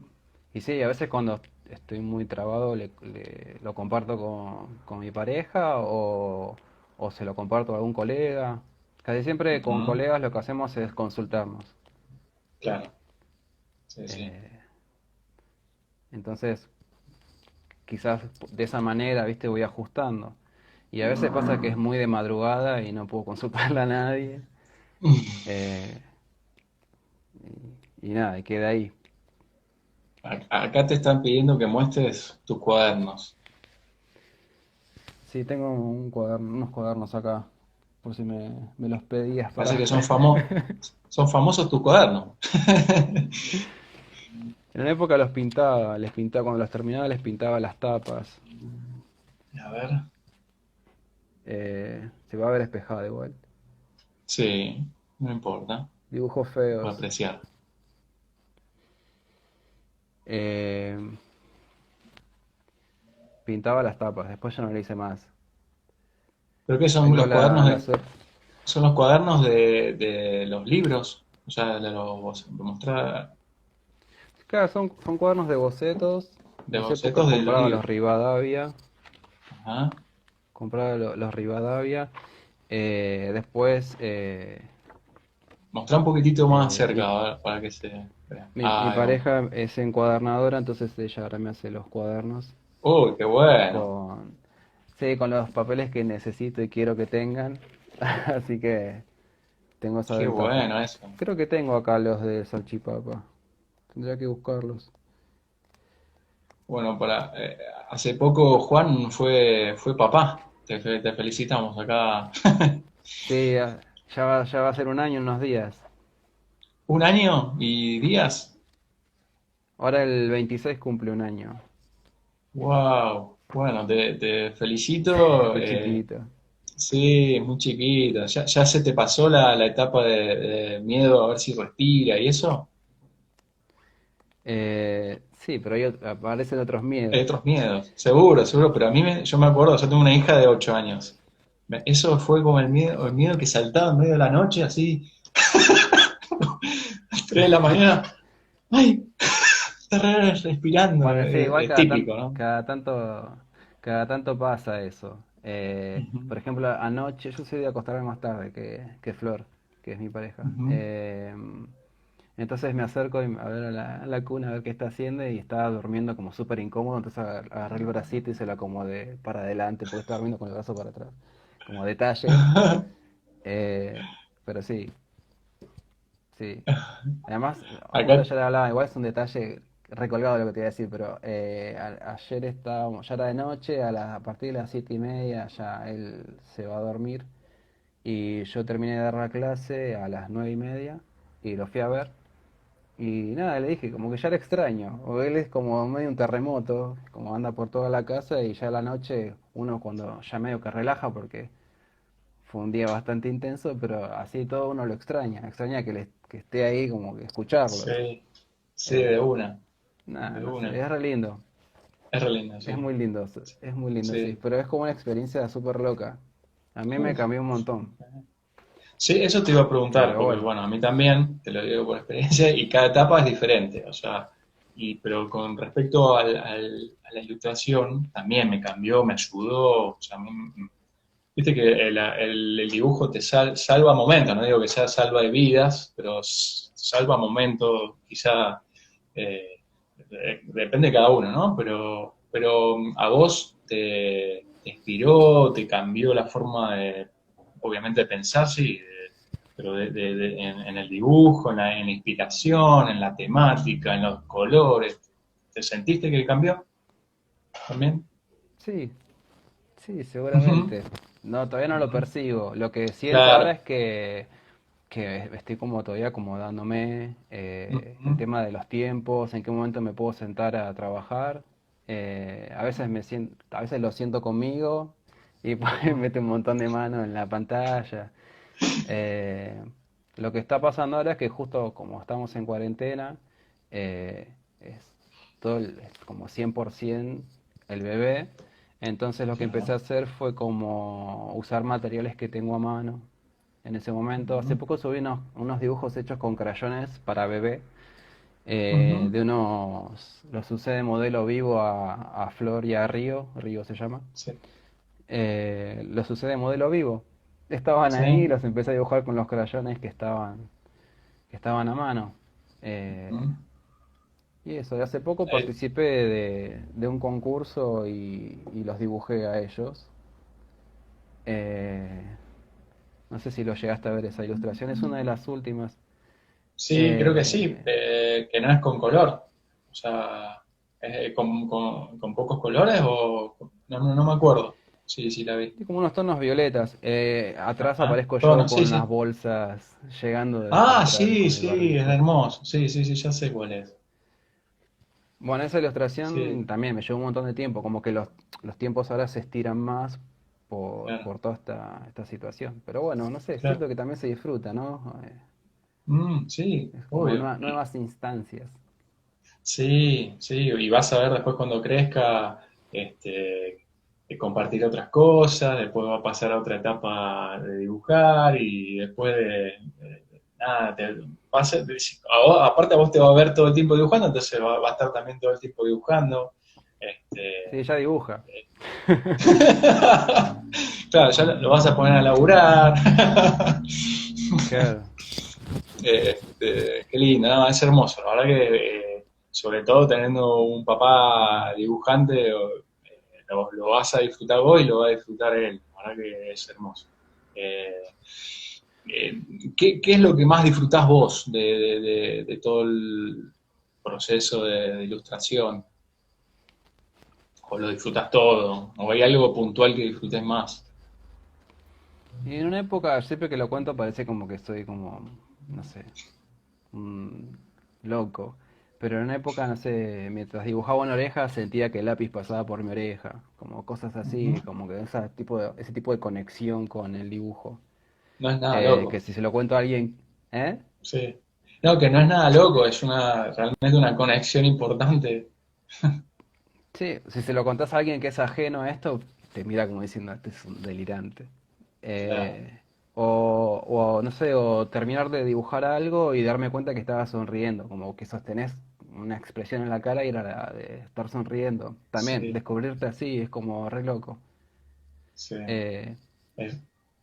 y sí, a veces cuando estoy muy trabado lo comparto con mi pareja o se lo comparto a algún colega. Casi siempre con ujú. colegas lo que hacemos es consultarnos. Claro, sí, sí. Eh, entonces, quizás de esa manera, viste, voy ajustando. Y a veces pasa que es muy de madrugada y no puedo consultarle a nadie. Eh, y nada, y queda ahí. Acá te están pidiendo que muestres tus cuadernos. Sí, tengo unos cuadernos acá, por si me los pedías Parece para... que son famosos tus cuadernos. En una época les pintaba, cuando los terminaba les pintaba las tapas. A ver. Se va a ver espejado igual. Sí, no importa. Dibujos Se puede feos. apreciar. Eh, pintaba las tapas, después ya no le hice más. ¿Pero qué son Tengo los cuadernos la suerte. son los cuadernos de los libros? O sea, de mostrar Claro, son cuadernos de bocetos. de En esa época bocetos de los compraba los libros. Rivadavia. Ajá. Compraba los Rivadavia. Después, Mostrar un poquitito más mi, cerca, a ver, para que se vea. mi Ahí vamos. pareja es encuadernadora, entonces ella ahora me hace los cuadernos Uy, qué bueno. Sí, con los papeles que necesito y quiero que tengan. Así que tengo esa Qué ventaja. bueno eso. Creo que tengo acá los de salchipapa. Tendría que buscarlos. Bueno, hace poco Juan fue papá. Te felicitamos acá. Sí, ya va a ser un año, unos días. ¿Un año y días? Ahora el 26 cumple un año. Wow. Bueno, te felicito. Muy chiquito. Sí, muy chiquito. ¿Ya se te pasó la etapa de miedo a ver si respira y eso? Sí, pero aparecen otros Hay miedos. otros miedos, seguro, seguro, pero yo me acuerdo, yo tengo una hija de 8 años. Eso fue como el miedo que saltaba en medio de la noche, así, a las 3 de la mañana. ¡Ay! Está respirando. Bueno, sí, igual Es típico, ¿no? cada tanto pasa eso. Ujú, Por ejemplo, anoche yo soy de acostarme más tarde que Flor, que es mi pareja. ujú. Entonces me acerco a ver a la cuna, a ver qué está haciendo y estaba durmiendo como súper incómodo, entonces agarré el bracito y se lo acomodé para adelante porque estaba durmiendo con el brazo para atrás. Como detalles. Eh, pero sí, sí. Además, justo Acá, ayer hablaba, igual es un detalle recolgado lo que te iba a decir, pero ayer estábamos, ya era de noche, a partir de las 7:30 ya él se va a dormir y yo terminé de dar la clase a las 9:30 y lo fui a ver y nada, le dije como que ya era extraño, o él es como medio un terremoto, como anda por toda la casa y ya a la noche uno cuando ya medio que relaja porque fue un día bastante intenso, pero así todo uno lo extraña que esté ahí como que escucharlo. sí, sí, de Eh, una, Nada, de no sé, una. es re lindo. Es re lindo, Es sí. muy lindo, es muy lindo, sí. Sí. Pero es como una experiencia súper loca. A mí me Uf. cambió un montón. Sí, eso te iba a preguntar, Pero porque bueno, bueno, a mí también, te lo digo por experiencia, y cada etapa es diferente, o sea, pero con respecto a la ilustración, también me cambió, me ayudó, o sea, viste que el dibujo te salva momentos, no digo que sea salva de vidas, pero salva momentos, quizá, eh, depende de cada uno, ¿no? Pero a vos te inspiró, te cambió la forma de, obviamente, de pensar, sí, pero en el dibujo, en la inspiración, en la temática, en los colores. ¿Te sentiste que cambió también? sí, sí, Ujú. seguramente. No, todavía no lo Ujú. percibo. Lo que siento ahora Claro. es que estoy como todavía acomodándome el Ujú. tema de los tiempos, en qué momento me puedo sentar a trabajar. A veces lo siento conmigo y pues mete un montón de manos en la pantalla. Eh, lo que está pasando ahora es que justo como estamos en cuarentena, es es como 100% el bebé. Entonces lo que empecé a Claro. hacer fue como usar materiales que tengo a mano en ese momento. Hace Ujú. poco subí unos dibujos hechos con crayones para bebé. Ujú. Los usé de modelo vivo a Flor y a Río, Río se llama. Sí. Los usé de modelo vivo. Estaban ahí y Sí. los empecé a dibujar con los crayones que estaban a mano. Eh, Ujú. y eso, y hace poco Eh, participé de un concurso y los dibujé a ellos. Eh, no sé si lo llegaste a ver esa ilustración, es una de las últimas. sí, creo que sí, Eh, que no es con color. O sea, con pocos colores o... No me acuerdo. Sí, sí, la vi. Tiene como unos tonos violetas. Atrás Ajá. aparezco yo Tono, sí, con las sí. bolsas llegando desde Ah, atrás sí, con el sí, es barbijo. hermoso. Sí, sí, sí, ya sé cuál es. Bueno, esa ilustración Sí, también me llevó un montón de tiempo, como que los tiempos ahora se estiran más por, claro, por toda esta situación. Pero bueno, no sé, claro. siento que también se disfruta, ¿no? Sí, Es como obvio. nuevas instancias. Sí, sí, y vas a ver después cuando crezca, compartir otras cosas, después va a pasar a otra etapa de dibujar y después nada, aparte a vos te va a ver todo el tiempo dibujando, entonces va a estar también todo el tiempo dibujando. Sí, Este, ella dibuja. eh, claro, ya lo vas a poner a laburar. Claro. Qué lindo, no, es hermoso. La verdad que, sobre todo teniendo un papá dibujante, lo vas a disfrutar vos y lo va a disfrutar él. La verdad que es hermoso. Eh, eh, ¿qué es lo que más disfrutás vos de todo el proceso de ilustración? ¿O lo disfrutas todo? ¿O hay algo puntual que disfrutes más? Y en una época, siempre que lo cuento, parece como que estoy como, no sé, un loco. Pero en una época, no sé, mientras dibujaba una oreja, sentía que el lápiz pasaba por mi oreja. Como cosas Ujú. así, como que ese tipo de conexión con el dibujo. No es nada loco. Que si se lo cuento a alguien, ¿eh? Sí. No, que no es nada loco, es realmente una conexión importante. Sí, si se lo contás a alguien que es ajeno a esto, te mira como diciendo, este es un delirante. Claro. Eh, no sé, o terminar de dibujar algo y darme cuenta que estaba sonriendo, como que sostenés una expresión en la cara y era la de estar sonriendo. También, Sí, descubrirte así es como re loco. sí. Eh, Es-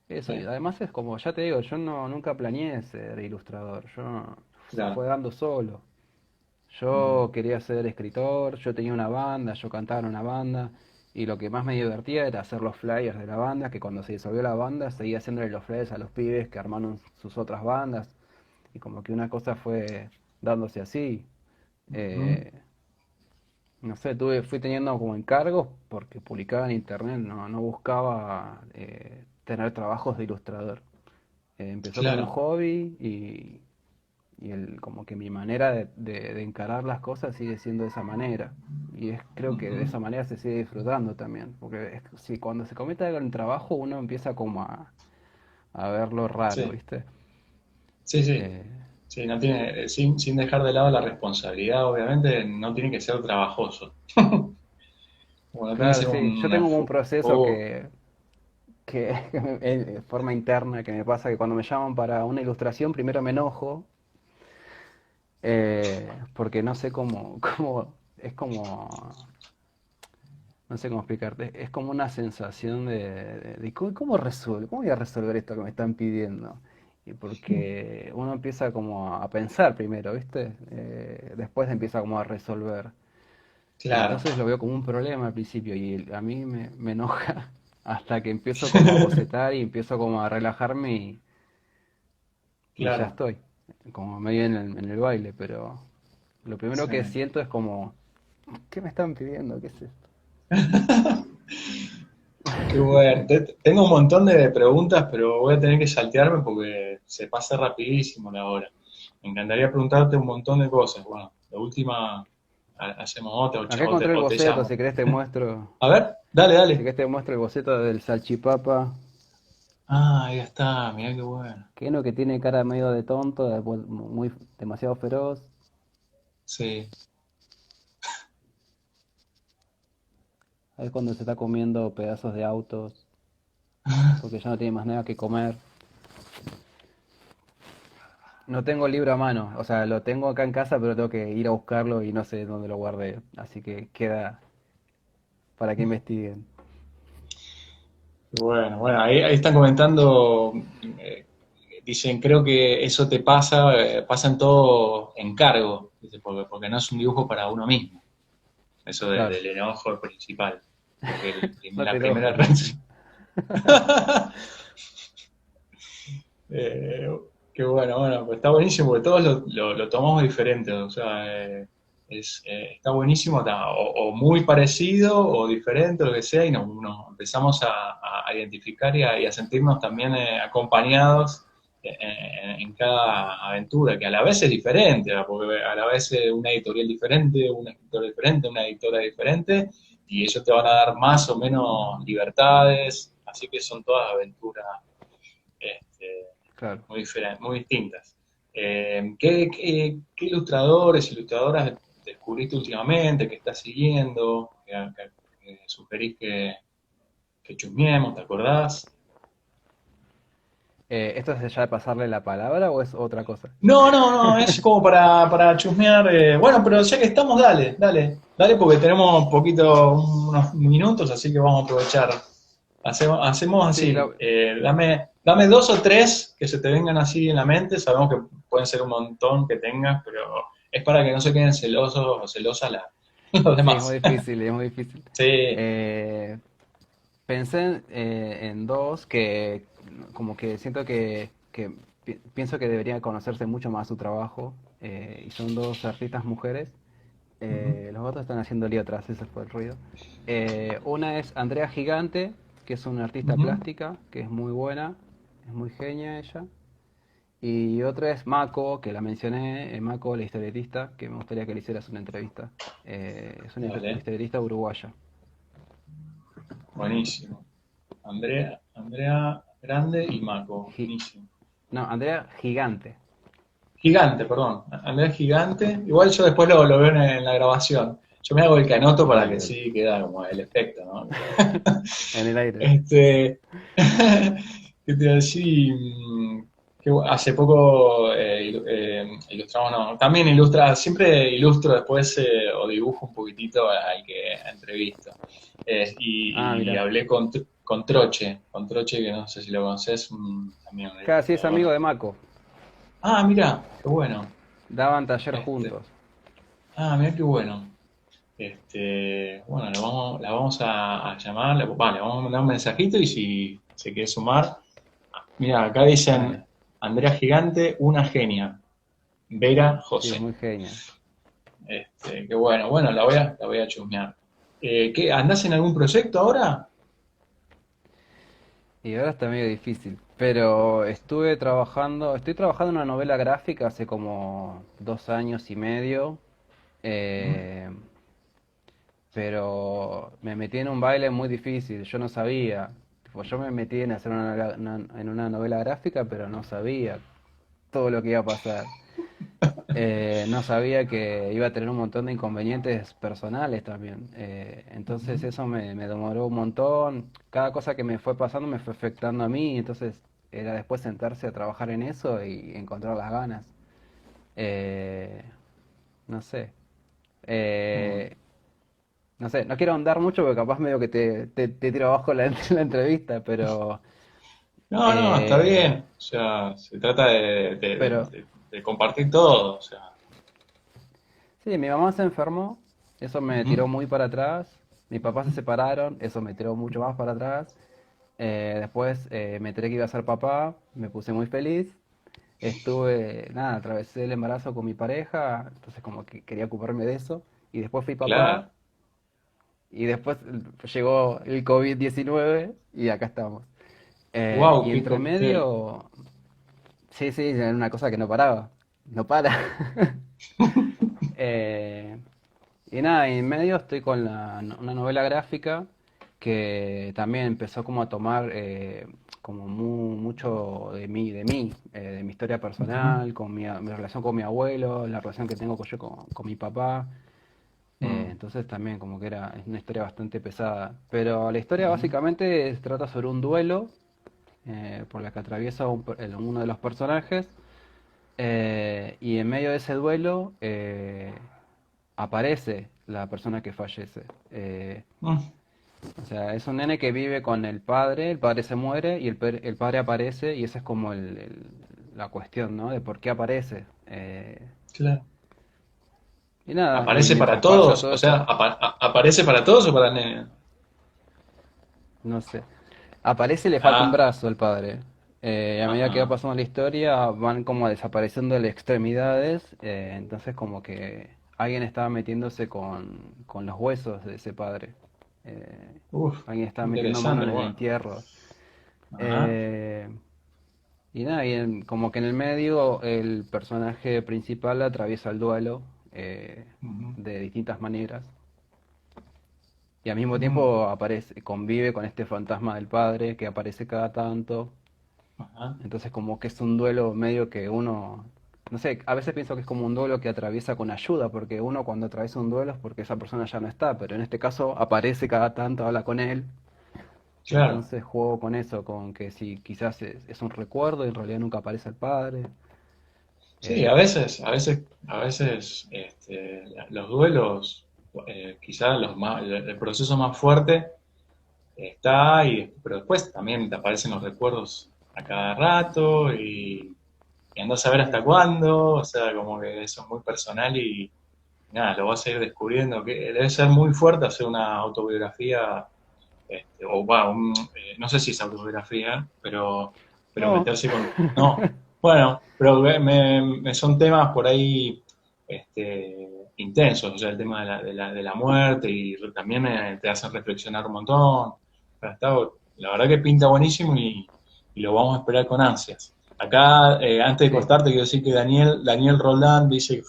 Eso, y es- además es como, ya te digo, yo nunca planeé ser ilustrador, se claro. fue dando solo. Ujú. Yo quería ser escritor, yo tenía una banda, yo cantaba en una banda, y lo que más me divertía era hacer los flyers de la banda, que cuando se disolvió la banda seguía haciéndole los flyers a los pibes que armaron sus otras bandas, y como que una cosa fue dándose así. Ujú. Eh, no sé, fui teniendo como encargos porque publicaba en internet, no buscaba tener trabajos de ilustrador. Empezó como un Claro. hobby como que mi manera de encarar las cosas sigue siendo de esa manera. Creo que de Ujú. esa manera se sigue disfrutando también. Porque si cuando se comete algo en el trabajo uno empieza como a verlo raro, Sí, ¿viste? sí, sí. Eh, Sí, no tiene, sin dejar de lado la responsabilidad, obviamente, no tiene que ser trabajoso. Bueno, tiene que claro, ser sí. Yo una... tengo como un proceso Oh, que de forma interna que me pasa que cuando me llaman para una ilustración primero me enojo porque no sé es como no sé cómo explicarte, es como una sensación de cómo voy a resolver esto que me están pidiendo. Y porque uno empieza como a pensar primero, ¿viste? Después empieza como a resolver. Y claro. entonces lo veo como un problema al principio y a mí me enoja hasta que empiezo como a bocetar y empiezo como a relajarme y ya Claro. estoy, como medio en el baile, pero lo primero Sí. que siento es como, ¿qué me están pidiendo? ¿Qué es esto? Qué bueno. Tengo un montón de preguntas, pero voy a tener que saltearme porque se pasa rapidísimo la hora. Me encantaría preguntarte un montón de cosas. Bueno, la última hacemos otra Acá encontré el o te boceto, llamo. si querés te muestro. A ver, dale, Si dale. querés te muestro el boceto del salchipapa, Ah, ahí está, mirá qué bueno. que uno que tiene cara medio de tonto, demasiado feroz. Sí. Es cuando se está comiendo pedazos de autos, porque ya no tiene más nada que comer. No tengo el libro a mano, o sea, lo tengo acá en casa, pero tengo que ir a buscarlo y no sé dónde lo guardé. Así que queda para que investiguen. Bueno, bueno, ahí están comentando, eh, dicen, creo que eso te pasa, pasa en todo encargo, dice, porque no es un dibujo para uno mismo, eso Claro, del enojo principal, porque no te la primera enojes, le reacción. dicen. Eh, qué bueno, bueno, pues está buenísimo, porque todos lo tomamos diferente, o sea, está buenísimo, o muy parecido, o diferente, o lo que sea, y nos empezamos a identificar y a sentirnos también acompañados en cada aventura, que a la vez es diferente, ¿verdad? Porque a la vez es una editorial diferente, un escritor diferente, una editora diferente, y ellos te van a dar más o menos libertades, así que son todas aventuras este, Claro. muy diferentes, muy distintas. ¿Qué ilustradores, ilustradoras descubriste últimamente, que estás siguiendo, que sugerís que chusmeemos, ¿te acordás? ¿Esto es ya de pasarle la palabra o es otra cosa? No, no, no, es como para chusmear. Bueno, pero ya que estamos, dale, dale, dale, porque tenemos un poquito, unos minutos, así que vamos a aprovechar. Hacemos Sí, así, dame dos o tres que se te vengan así en la mente, sabemos que pueden ser un montón que tengas, pero es para que no se queden celosos o celosas los Sí, es demás. muy difícil, es muy difícil. Sí, Eh, Pensé en dos que como que siento que pienso que debería conocerse mucho más su trabajo, y son dos artistas mujeres. ujú, Los gatos están haciendo lío atrás, ese fue el ruido. Una es Andrea Gigante, que es una artista ujú. plástica, que es muy buena, es muy genia ella. Y otra es Mako, que la mencioné, Mako, la historietista, que me gustaría que le hicieras una entrevista. Es una Dale, historietista uruguaya. buenísimo. Andrea Grande y Maco, Gi- buenísimo. no, Andrea Gigante. Gigante, perdón. Andrea Gigante. Igual yo después lo veo en la grabación. Yo me hago el canoto para Dale, que dale. sí queda como el efecto, ¿no? En el aire. Este, ¿qué te iba a decir? Hace poco ilustramos, no, también ilustra, siempre ilustro después o dibujo un poquitito al que entrevisto. Ah, Y mira. hablé con Troche, que no sé si lo conoces, también un Casi es amigo ilustrador. de Mako. Mira, qué bueno. Daban taller Este, juntos. mira qué bueno. Bueno, la vamos a llamar, le vamos a mandar un mensajito y si se quiere sumar. Mira, acá Dale. dicen Andrea Gigante, una genia. Vera Sí, es José. muy genia. Qué bueno, bueno, la voy a chusmear. ¿Qué, andás en algún proyecto ahora? Y ahora está medio difícil. Pero estoy trabajando en una novela gráfica hace como 2 años y medio. Ujú. eh, pero me metí en un baile muy difícil. Yo no sabía. Tipo, yo me metí en hacer en una novela gráfica, pero no sabía todo lo que iba a pasar. No sabía que iba a tener un montón de inconvenientes personales también. Entonces Ujú. eso me demoró un montón. Cada cosa que me fue pasando me fue afectando a mí. Entonces era después sentarse a trabajar en eso y encontrar las ganas. Eh, no sé. Mm. Eh, no sé, no quiero ahondar mucho porque capaz medio que te tiro abajo la entrevista, No, no, está eh, bien. O sea, se trata pero de compartir todo. O sea, sí, mi mamá se enfermó, eso me ujú. tiró muy para atrás. Mis papás se separaron, eso me tiró mucho más para atrás. Después me enteré que iba a ser papá, me puse muy feliz. Nada, atravesé el embarazo con mi pareja, entonces como que quería ocuparme de eso. Y después fui papá, Claro. y después llegó el COVID-19 y acá estamos. Wow, Y qué entre cóctel. medio, sí, sí, era una cosa que no paraba, no para. Eh, Y nada, y en medio estoy con una novela gráfica que también empezó como a tomar como mucho de mi historia Ujú. personal, mi relación con mi abuelo, la relación que tengo yo con mi papá. Mm. Entonces también como que es una historia bastante pesada. Pero la historia Ujú. básicamente trata sobre un duelo por la que atraviesa uno de los personajes. Y en medio de ese duelo aparece la persona que fallece. Mm. O sea, es un nene que vive con el padre se muere y el padre aparece y esa es como la cuestión, ¿no? De por qué aparece. Claro. Y nada, y ¿Aparece para mientras pasa todos? todo O sea, eso, ¿aparece para todos o para el nene? no sé. Aparece y le falta un Ah, brazo al padre. A medida que va ajá. pasando la historia, van como desapareciendo las extremidades. Entonces, como que alguien estaba metiéndose con los huesos de ese padre. Eh, Uf, Alguien estaba metiendo mano interesante, en el bueno. entierro. Ajá. Eh, y nada, como que en el medio el personaje principal atraviesa el duelo Ujú. de distintas maneras. Y al mismo Mm. tiempo convive con este fantasma del padre que aparece cada tanto. Ajá. Entonces como que es un duelo medio que uno, no sé, a veces pienso que es como un duelo que atraviesa con ayuda, porque uno cuando atraviesa un duelo es porque esa persona ya no está, pero en este caso aparece cada tanto, habla con él. Claro. Entonces juego con eso, con que si quizás es un recuerdo y en realidad nunca aparece el padre. Sí, a veces los duelos, quizás el proceso más fuerte está, pero después también te aparecen los recuerdos a cada rato y andás a saber hasta cuándo, o sea, como que eso es muy personal nada, lo vas a ir descubriendo, que debe ser muy fuerte hacer una autobiografía, o bueno, no sé si es autobiografía, pero No, meterse con... No, bueno, pero son temas por ahí intensos, o sea, el tema de la muerte y también te hacen reflexionar un montón. O sea, la verdad que pinta buenísimo y lo vamos a esperar con ansias. Acá, antes de sí. cortarte, quiero decir que Daniel Roldán dice que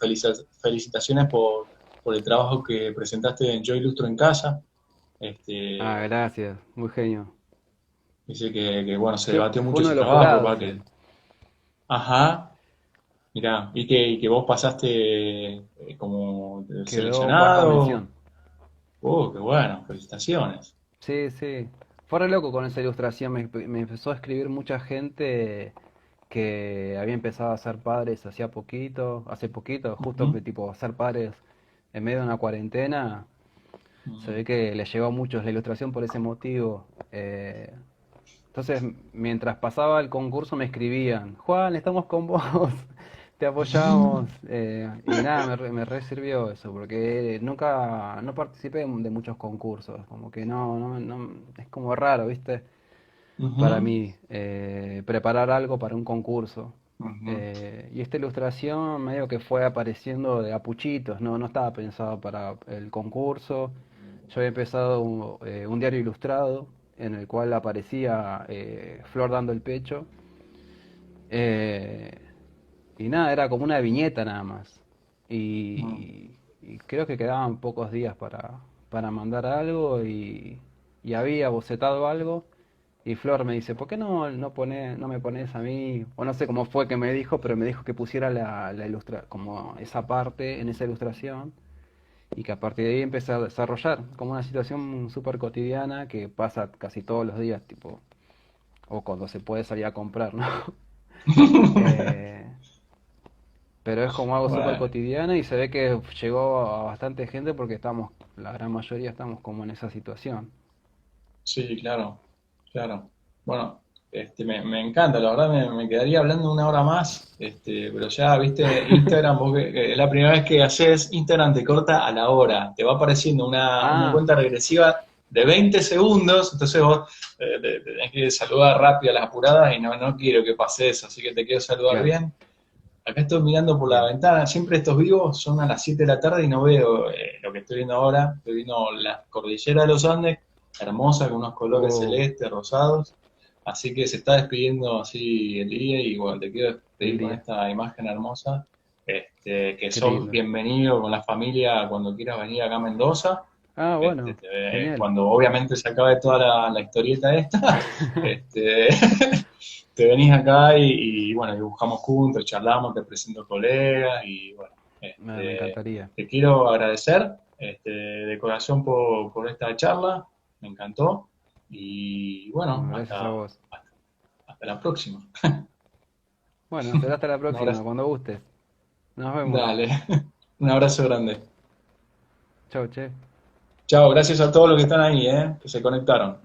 felicitaciones por el trabajo que presentaste en Yo Ilustro en Casa. Ah, Este, gracias, muy genio. dice bueno, se Sí, debatió fue mucho uno ese de los trabajo, jurados para que, él. ajá, mirá, y que vos pasaste como Quedó cuarta seleccionado. mención. Qué bueno, felicitaciones. Sí, sí. Fue re loco con esa ilustración. Me empezó a escribir mucha gente que había empezado a ser padres hace poquito, justo Ujú, tipo ser padres en medio de una cuarentena. Se ujú, ve que les llegó a muchos la ilustración por ese motivo. Entonces, mientras pasaba el concurso me escribían, Juan, estamos con vos, te apoyamos. Y nada, me re sirvió eso, porque nunca, no participé de muchos concursos, como que no, es como raro, ¿viste? Para ujú, mí, preparar algo para un concurso. ujú, Y esta ilustración medio que fue apareciendo de a puchitos, no estaba pensado para el concurso. Yo había empezado un diario ilustrado en el cual aparecía Flor dando el pecho. Eh, y nada, era como una viñeta nada más. ujú. Y creo que quedaban pocos días para mandar algo y había bocetado algo. Y Flor me dice, ¿por qué no me pones a mí? O no sé cómo fue que me dijo, pero me dijo que pusiera como esa parte en esa ilustración y que a partir de ahí empecé a desarrollar como una situación súper cotidiana que pasa casi todos los días, tipo, o cuando se puede salir a comprar, ¿no? Eh, pero es como algo súper Bueno, cotidiano y se ve que llegó a bastante gente porque la gran mayoría estamos como en esa situación. sí, claro, claro. Bueno, me encanta, la verdad me quedaría hablando una hora más, pero ya, viste, Instagram, vos que la primera vez que haces, Instagram te corta a la hora, te va apareciendo una Ah, cuenta regresiva de 20 segundos, entonces vos tenés que saludar rápido a las apuradas y no quiero que pase eso, así que te quiero saludar claro, bien. Acá estoy mirando por la bien. ventana, siempre estos vivos son a las 7 de la tarde y no veo lo que estoy viendo ahora. Estoy viendo la cordillera de los Andes, hermosa, con unos colores Oh, celestes, rosados. Así que se está despidiendo así el día y bueno, te quiero el despedir con día. esta imagen hermosa. Que Qué sos lindo. bienvenido con la familia cuando quieras venir acá a Mendoza. Ah, bueno, genial. Cuando obviamente se acabe toda la historieta esta, este, te venís acá bueno, dibujamos juntos, charlamos, te presento colegas y bueno, Me encantaría. te quiero agradecer de corazón por esta charla, me encantó y bueno, Bueno, gracias a vos. hasta la próxima. Bueno, será hasta la Un próxima, abrazo, cuando gustes. Nos vemos. dale, un abrazo grande. Chau, che. Chao, gracias a todos los que están ahí, que se conectaron.